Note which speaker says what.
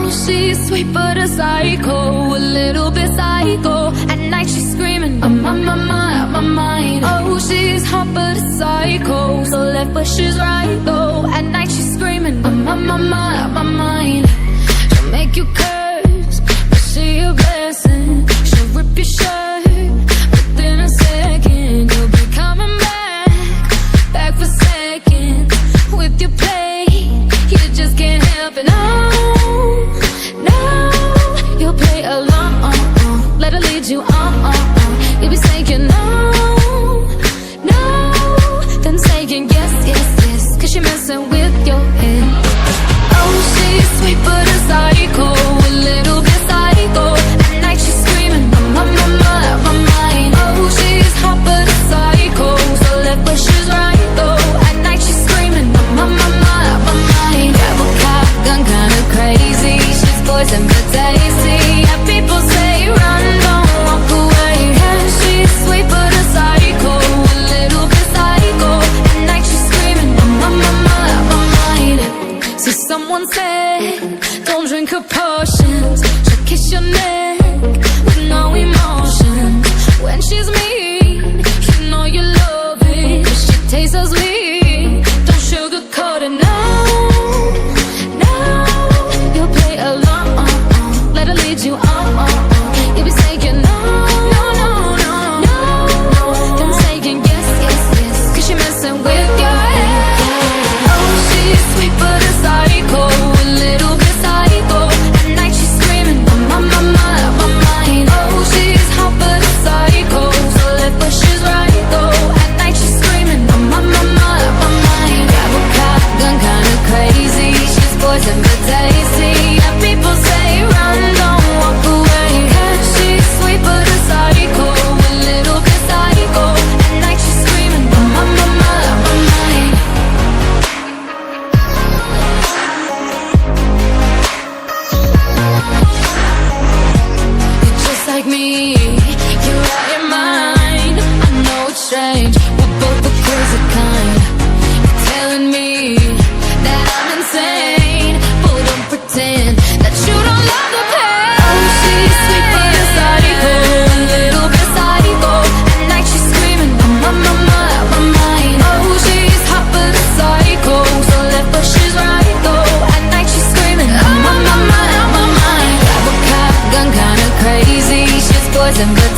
Speaker 1: she's sweet but a psycho, a little bit psycho. At night she's screaming, I'm on my mind. Oh, she's hot but a psycho, so left but she's right though. At night she's screaming, I'm on my mind. She'll make you curse, but she a blessing. She'll rip your shirt within a second. You'll be coming back for seconds with your play. You just can't help it. No, no, you'll play along. Let her lead you on. You'll be saying no, no, then saying yes, yes, yes, 'cause you're messing with your head. Oh, she's sweet but a psycho, a little bit psycho. At night she's screaming, I'm on my mind. Oh, she's hot but a psycho, so left but she's right though. At night she's screaming, I'm on my mind. Grab a cop, gun kinda crazy. She's poison but tasty. Yeah, people say run, don't walk away. Yeah, she's sweet but a psycho, a little bit psycho. At night she's screaming, I'm on my mind. See, someone said, don't drink her potions. She'll kiss your neck with no emotion. When she's mean, you know you love it, 'cause she tastes so sweet. Don't sugarcoat it, no, no. You'll play along, let her lead you on. You'll be saying no, no, no, no, no, then saying yes, yes, yes, 'cause you're messing with your head. Oh, she's sweet but a psycho, a little bit psycho. At night she's screaming, I'm on my mind. Oh, she's hot but a psycho, so left but she's right though. At night she's screaming, I'm on my mind. Grab a cop, gun kinda crazy. She's poison but tasty. Yeah, people say run, don't walk away. Yeah, she's sweet but a psycho, a little bit psycho. At night she's screaming, I'm on my mind. You're just like me, you're out your mind. I know it's strange, we're both the crazy kind. You're telling me that I'm insane, but don't pretend that you don't love the pain. Oh, she's sweet but a psycho, a little bit psycho. At night she's screaming, I'm on my mind. Oh, she's hot but a psycho, so left but she's right though. At night she's screaming, I'm on my mind. Grab a cop, gun kinda crazy. She's poison but